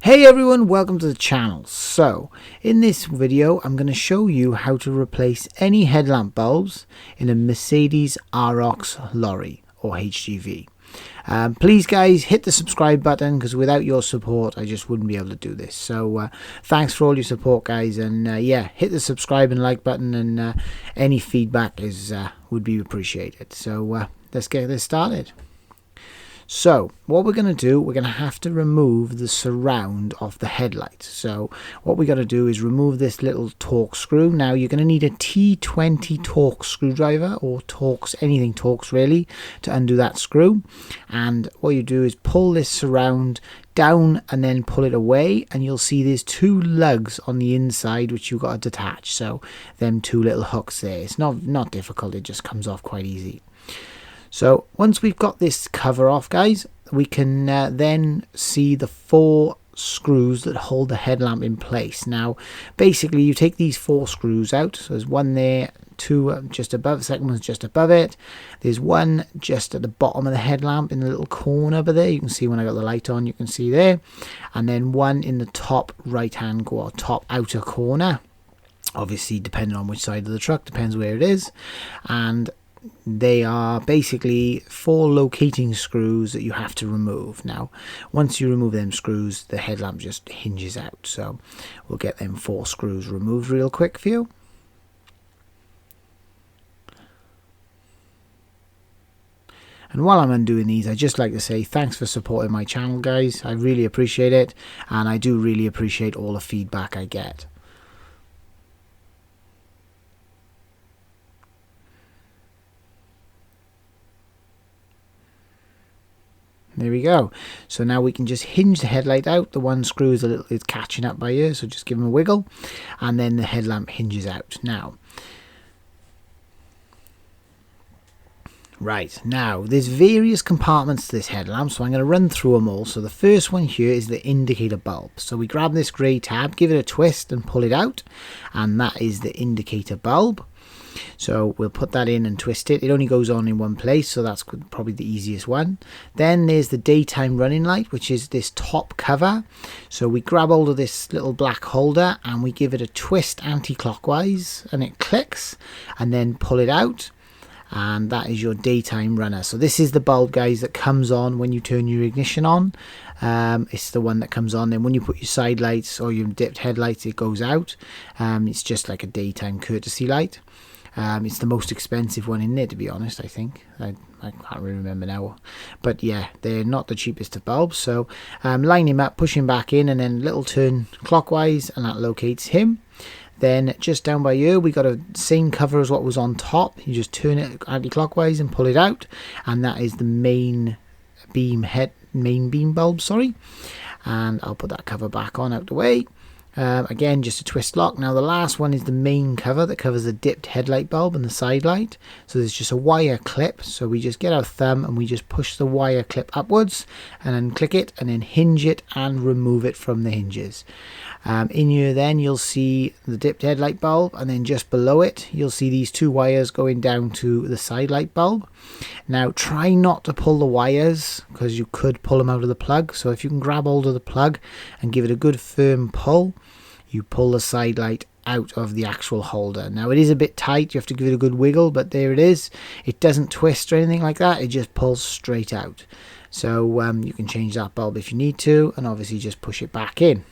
Hey everyone, welcome to the channel. So in this video I'm going to show you how to replace any headlamp bulbs in a Mercedes Arocs lorry or HGV. Please guys, hit the subscribe button because without your support I just wouldn't be able to do this. So thanks for all your support guys, and yeah, hit the subscribe and like button, and any feedback is would be appreciated. So let's get this started. So what we're going to do, we're going to have to remove the surround of the headlight. So what we got to do is remove this little Torx screw. Now you're going to need a T20 Torx screwdriver, or Torx, anything Torx really, to undo that screw. And what you do is pull this surround down and then pull it away, and you'll see there's two lugs on the inside which you've got to detach. So them two little hooks there. It's not difficult, it just comes off quite easy. So once we've got this cover off guys, we can then see the four screws that hold the headlamp in place. Now basically you take these four screws out. So there's one there, two just above, the second one's just above it. There's one just at the bottom of the headlamp in the little corner over there. You can see when I got the light on, you can see there. And then one in the top right hand or top outer corner. Obviously depending on which side of the truck, depends where it is. And they are basically four locating screws that you have to remove. Now once you remove them screws, the headlamp just hinges out. So we'll get them four screws removed real quick for you. And while I'm undoing these, I'd just like to say thanks for supporting my channel guys. I really appreciate it, and I do really appreciate all the feedback I get. There we go. So now we can just hinge the headlight out. The one screw is it's catching up by here, so just give them a wiggle, and then the headlamp hinges out. Now, right, now there's various compartments to this headlamp, so I'm going to run through them all. So the first one here is the indicator bulb. So we grab this grey tab, give it a twist and pull it out, and that is the indicator bulb. So we'll put that in and twist it. It only goes on in one place, so that's probably the easiest one. Then there's the daytime running light, which is this top cover. So we grab hold of this little black holder and we give it a twist anti-clockwise, and it clicks, and then pull it out, and that is your daytime runner. So this is the bulb guys that comes on when you turn your ignition on. It's the one that comes on, then when you put your side lights or your dipped headlights, it goes out. It's just like a daytime courtesy light. It's the most expensive one in there, to be honest. I think I can't really remember now, but yeah, they're not the cheapest of bulbs. So line him up, push him back in, and then little turn clockwise, and that locates him. Then just down by here we got a same cover as what was on top. You just turn it anti-clockwise and pull it out, and that is the main beam bulb, sorry. And I'll put that cover back on out the way. Again, just a twist lock. Now the last one is the main cover that covers the dipped headlight bulb and the side light. So there's just a wire clip, so we just get our thumb and we just push the wire clip upwards and then click it and then hinge it and remove it from the hinges. In here then you'll see the dipped headlight bulb, and then just below it you'll see these two wires going down to the side light bulb. Now try not to pull the wires because you could pull them out of the plug. So if you can grab hold of the plug and give it a good firm pull, you pull the side light out of the actual holder. Now it is a bit tight, you have to give it a good wiggle, but there it is. It doesn't twist or anything like that, it just pulls straight out. So you can change that bulb if you need to, and obviously just push it back in.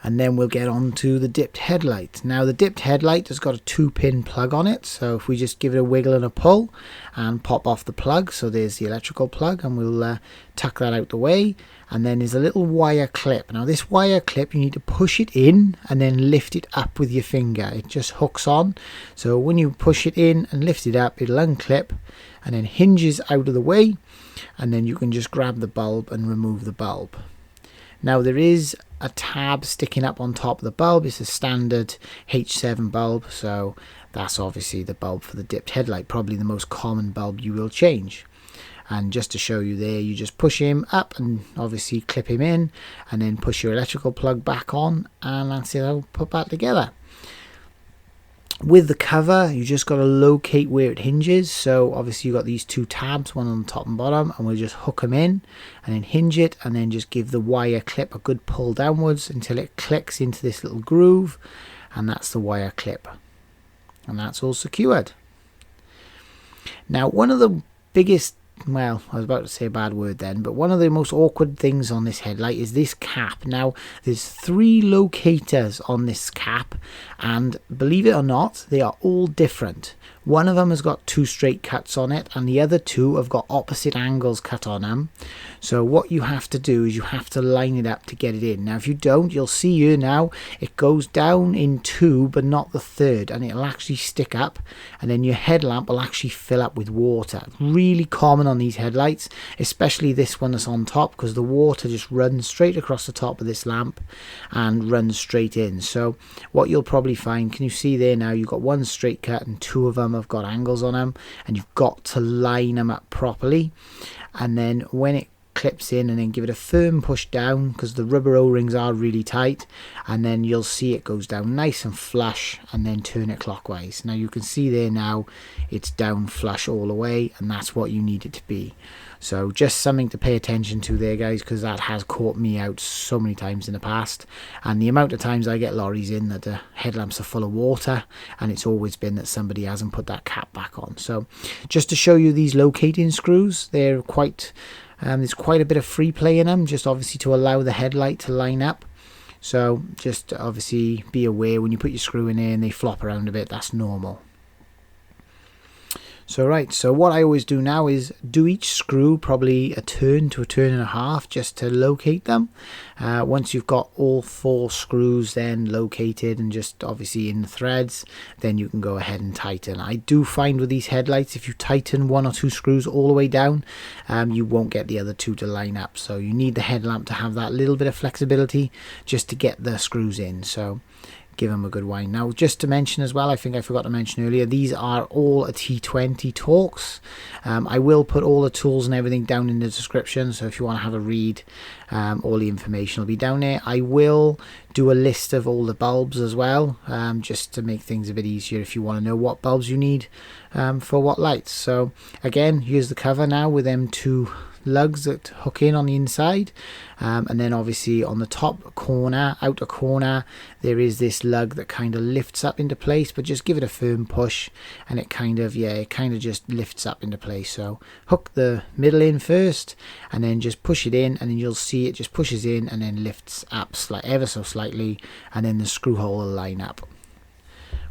And then we'll get on to the dipped headlight. Now the dipped headlight has got a 2-pin plug on it, so if we just give it a wiggle and a pull and pop off the plug, so there's the electrical plug, and we'll tuck that out the way. And then there's a little wire clip. Now this wire clip, you need to push it in and then lift it up with your finger. It just hooks on, so when you push it in and lift it up, it'll unclip and then hinges out of the way, and then you can just grab the bulb and remove the bulb. Now there is a tab sticking up on top of the bulb. It's a standard H7 bulb, so that's obviously the bulb for the dipped headlight, probably the most common bulb you will change. And just to show you there, you just push him up and obviously clip him in, and then push your electrical plug back on, and that's it, I'll put that together. With the cover, you just got to locate where it hinges. So obviously you've got these two tabs, one on the top and bottom, and we'll just hook them in and then hinge it, and then just give the wire clip a good pull downwards until it clicks into this little groove, and that's the wire clip, and that's all secured. Now, one of the biggest, well, I was about to say a bad word then, but one of the most awkward things on this headlight is this cap. Now, there's 3 locators on this cap, and believe it or not, they are all different. One of them has got 2 straight cuts on it, and the other 2 have got opposite angles cut on them. So what you have to do is you have to line it up to get it in. Now, if you don't, you'll see here now, it goes down in 2, but not the 3rd, and it'll actually stick up, and then your headlamp will actually fill up with water. Really common on these headlights, especially this one that's on top, because the water just runs straight across the top of this lamp and runs straight in. So what you'll probably find, can you see there now, you've got 1 straight cut and 2 of them have got angles on them, and you've got to line them up properly. And then when it clips in, and then give it a firm push down, because the rubber o-rings are really tight, and then you'll see it goes down nice and flush, and then turn it clockwise. Now you can see there now it's down flush all the way, and that's what you need it to be. So just something to pay attention to there, guys, because that has caught me out so many times in the past, and the amount of times I get lorries in that the headlamps are full of water, and it's always been that somebody hasn't put that cap back on. So just to show you these locating screws, they're quite there's quite a bit of free play in them, just obviously to allow the headlight to line up. So just obviously be aware when you put your screw in there and they flop around a bit, that's normal. So right, so what I always do now is do each screw probably a turn to a turn and a half just to locate them. Once you've got all 4 screws then located and just obviously in the threads, then you can go ahead and tighten. I do find with these headlights, if you tighten 1 or 2 screws all the way down, you won't get the other 2 to line up. So you need the headlamp to have that little bit of flexibility just to get the screws in. So give them a good wind. Now, just to mention as well, I think I forgot to mention earlier, these are all a T20 Torx. I will put all the tools and everything down in the description, so if you want to have a read, all the information will be down there. I will do a list of all the bulbs as well, just to make things a bit easier if you want to know what bulbs you need for what lights. So again, here's the cover now with them 2 lugs that hook in on the inside, and then obviously on the top corner, outer corner, there is this lug that kind of lifts up into place, but just give it a firm push and it kind of, yeah, it kind of just lifts up into place. So hook the middle in first and then just push it in, and then you'll see it just pushes in and then lifts up ever so slightly, and then the screw hole will line up.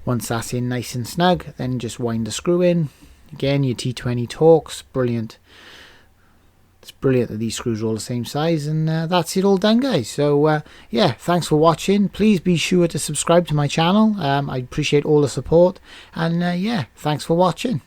Once that's in nice and snug, then just wind the screw in. Again, your T20 Torx, brilliant. It's brilliant that these screws are all the same size, and that's it all done, guys. So yeah, thanks for watching. Please be sure to subscribe to my channel. I appreciate all the support, and yeah, thanks for watching.